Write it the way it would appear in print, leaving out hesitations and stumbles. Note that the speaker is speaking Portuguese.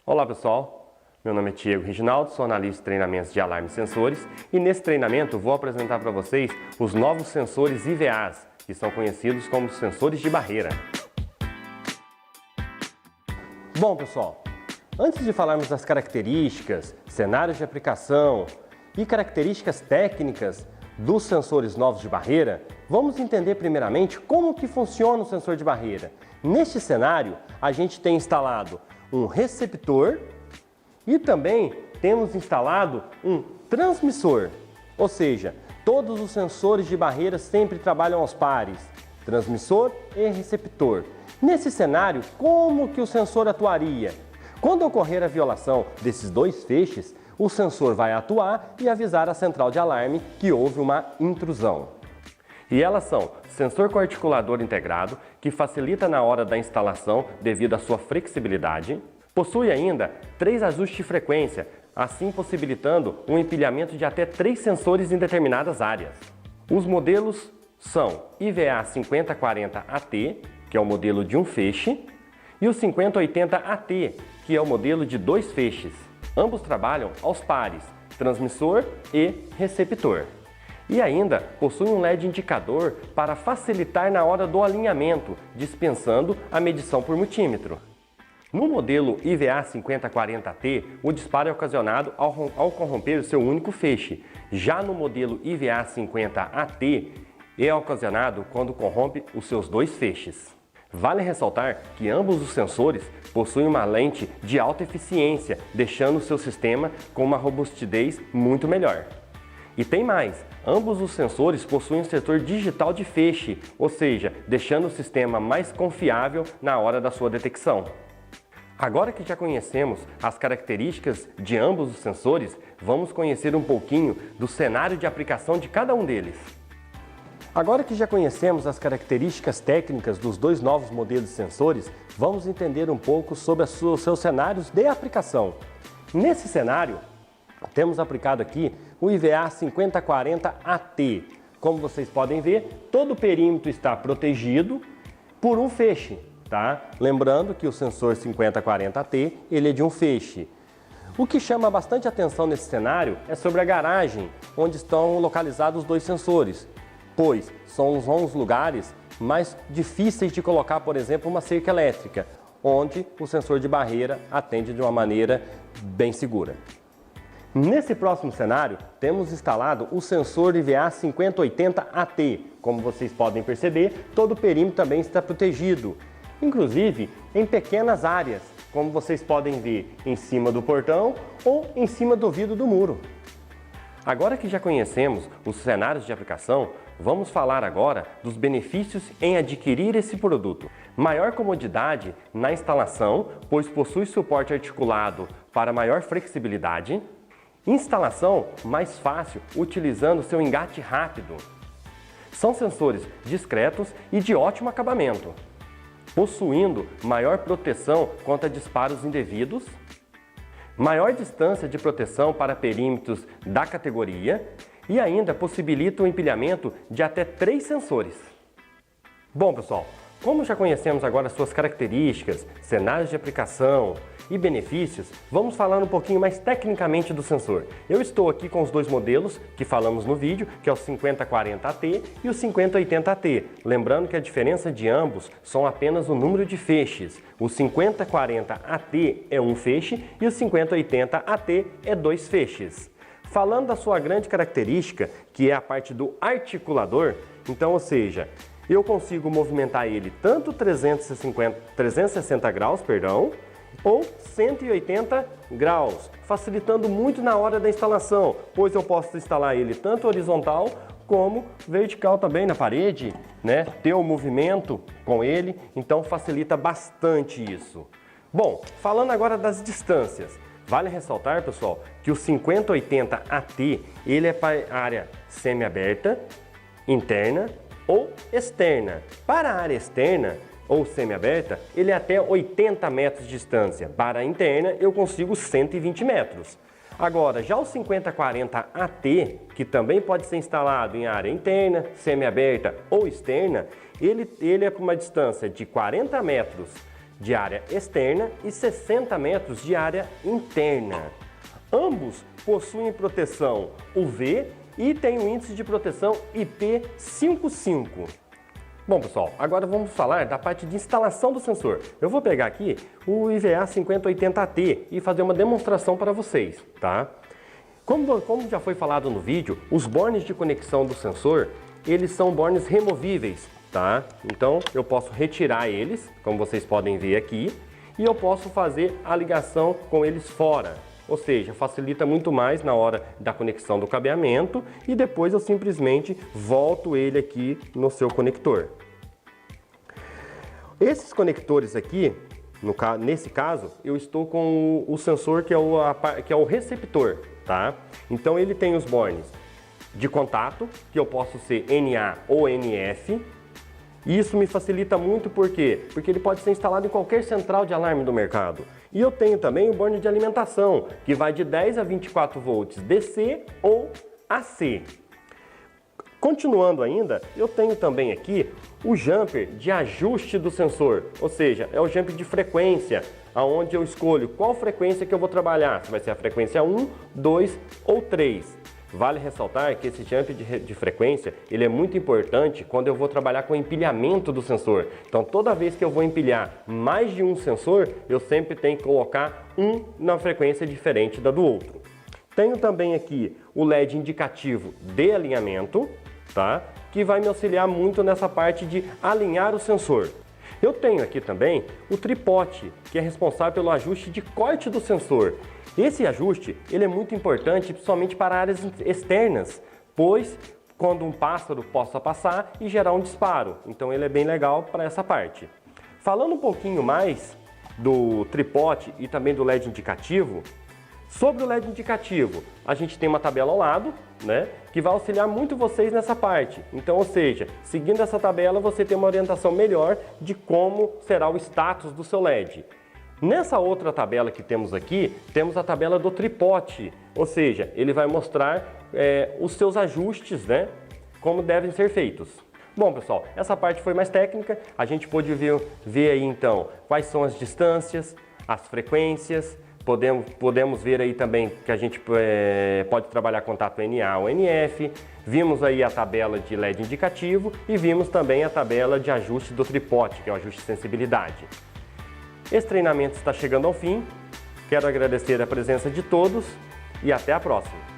Olá pessoal, meu nome é Diego Reginaldo, sou analista de treinamentos de alarmes e sensores e nesse treinamento vou apresentar para vocês os novos sensores IVAs, que são conhecidos como sensores de barreira. Bom pessoal, antes de falarmos das características, cenários de aplicação e características técnicas dos sensores novos de barreira, vamos entender primeiramente como que funciona o sensor de barreira. Neste cenário, a gente tem instalado um receptor e também temos instalado um transmissor, ou seja, todos os sensores de barreira sempre trabalham aos pares, transmissor e receptor. Nesse cenário, como que o sensor atuaria? Quando ocorrer a violação desses dois feixes, o sensor vai atuar e avisar a central de alarme que houve uma intrusão. E elas são sensor com articulador integrado, que facilita na hora da instalação devido à sua flexibilidade. Possui ainda 3 ajustes de frequência, assim possibilitando um empilhamento de até 3 sensores em determinadas áreas. Os modelos são IVA 5040AT, que é o modelo de um feixe, e o 5080AT, que é o modelo de 2 feixes. Ambos trabalham aos pares, transmissor e receptor. E ainda possui um LED indicador para facilitar na hora do alinhamento, dispensando a medição por multímetro. No modelo IVA 5040T, o disparo é ocasionado ao corromper o seu único feixe. Já no modelo IVA 50AT, é ocasionado quando corrompe os seus 2 feixes. Vale ressaltar que ambos os sensores possuem uma lente de alta eficiência, deixando o seu sistema com uma robustez muito melhor. E tem mais, ambos os sensores possuem um setor digital de feixe, ou seja, deixando o sistema mais confiável na hora da sua detecção. Agora que já conhecemos as características de ambos os sensores, vamos conhecer um pouquinho do cenário de aplicação de cada um deles. Agora que já conhecemos as características técnicas dos 2 novos modelos de sensores, vamos entender um pouco sobre os seus cenários de aplicação. Nesse cenário, temos aplicado aqui o IVA 5040AT. Como vocês podem ver, todo o perímetro está protegido por um feixe, tá? Lembrando que o sensor 5040AT ele é de um feixe. O que chama bastante atenção nesse cenário é sobre a garagem, onde estão localizados os 2 sensores, pois são os lugares mais difíceis de colocar, por exemplo, uma cerca elétrica, onde o sensor de barreira atende de uma maneira bem segura. Nesse próximo cenário, temos instalado o sensor IVA 5080AT. Como vocês podem perceber, todo o perímetro também está protegido, inclusive em pequenas áreas, como vocês podem ver em cima do portão ou em cima do vidro do muro. Agora que já conhecemos os cenários de aplicação, vamos falar agora dos benefícios em adquirir esse produto. Maior comodidade na instalação, pois possui suporte articulado para maior flexibilidade. Instalação mais fácil, utilizando seu engate rápido. São sensores discretos e de ótimo acabamento, possuindo maior proteção contra disparos indevidos, maior distância de proteção para perímetros da categoria e ainda possibilita o empilhamento de até 3 sensores. Bom pessoal, como já conhecemos agora suas características, cenários de aplicação e benefícios, vamos falar um pouquinho mais tecnicamente do sensor. Eu estou aqui com os 2 modelos que falamos no vídeo, que é o 5040AT e o 5080AT. Lembrando que a diferença de ambos são apenas o número de feixes. O 5040AT é um feixe e o 5080AT é 2 feixes. Falando da sua grande característica, que é a parte do articulador, então, ou seja, eu consigo movimentar ele tanto 360 graus, ou 180 graus, facilitando muito na hora da instalação, pois eu posso instalar ele tanto horizontal como vertical também na parede, né? Ter o movimento com ele, então facilita bastante isso. Bom, falando agora das distâncias, vale ressaltar, pessoal, que o 5080AT ele é para a área semi-aberta, interna ou externa. Para a área externa ou semi-aberta, ele é até 80 metros de distância. Para a interna, eu consigo 120 metros. Agora, já o 5040AT, que também pode ser instalado em área interna, semi-aberta ou externa, ele é para uma distância de 40 metros de área externa e 60 metros de área interna. Ambos possuem proteção UV e tem um índice de proteção IP55. Bom, pessoal, agora vamos falar da parte de instalação do sensor. Eu vou pegar aqui o IVA 5080T e fazer uma demonstração para vocês, tá? Como já foi falado no vídeo, os bornes de conexão do sensor, eles são bornes removíveis, tá? Então eu posso retirar eles, como vocês podem ver aqui, e eu posso fazer a ligação com eles fora. Ou seja, facilita muito mais na hora da conexão do cabeamento e depois eu simplesmente volto ele aqui no seu conector. Esses conectores aqui, nesse caso, eu estou com o sensor que é o receptor, tá? Então ele tem os bornes de contato, que eu posso ser NA ou NF. E isso me facilita muito, por quê? Porque ele pode ser instalado em qualquer central de alarme do mercado. E eu tenho também o borne de alimentação, que vai de 10 a 24 volts DC ou AC. Continuando ainda, eu tenho também aqui o jumper de ajuste do sensor, ou seja, é o jumper de frequência, aonde eu escolho qual frequência que eu vou trabalhar, se vai ser a frequência 1, 2 ou 3. Vale ressaltar que esse jump de frequência, ele é muito importante quando eu vou trabalhar com o empilhamento do sensor. Então toda vez que eu vou empilhar mais de um sensor, eu sempre tenho que colocar um na frequência diferente da do outro. Tenho também aqui o LED indicativo de alinhamento, tá? Que vai me auxiliar muito nessa parte de alinhar o sensor. Eu tenho aqui também o tripote, que é responsável pelo ajuste de corte do sensor. Esse ajuste ele é muito importante, principalmente para áreas externas, pois quando um pássaro possa passar e gerar um disparo. Então ele é bem legal para essa parte. Falando um pouquinho mais do tripote e também do LED indicativo, sobre o LED indicativo, a gente tem uma tabela ao lado, né, que vai auxiliar muito vocês nessa parte. Então, ou seja, seguindo essa tabela, você tem uma orientação melhor de como será o status do seu LED. Nessa outra tabela que temos aqui, temos a tabela do tripote, ou seja, ele vai mostrar os seus ajustes, né, como devem ser feitos. Bom, pessoal, essa parte foi mais técnica, a gente pôde ver aí então quais são as distâncias, as frequências, podemos ver aí também que a gente pode trabalhar contato NA ou NF, vimos aí a tabela de LED indicativo e vimos também a tabela de ajuste do tripote, que é o ajuste de sensibilidade. Esse treinamento está chegando ao fim, quero agradecer a presença de todos e até a próxima!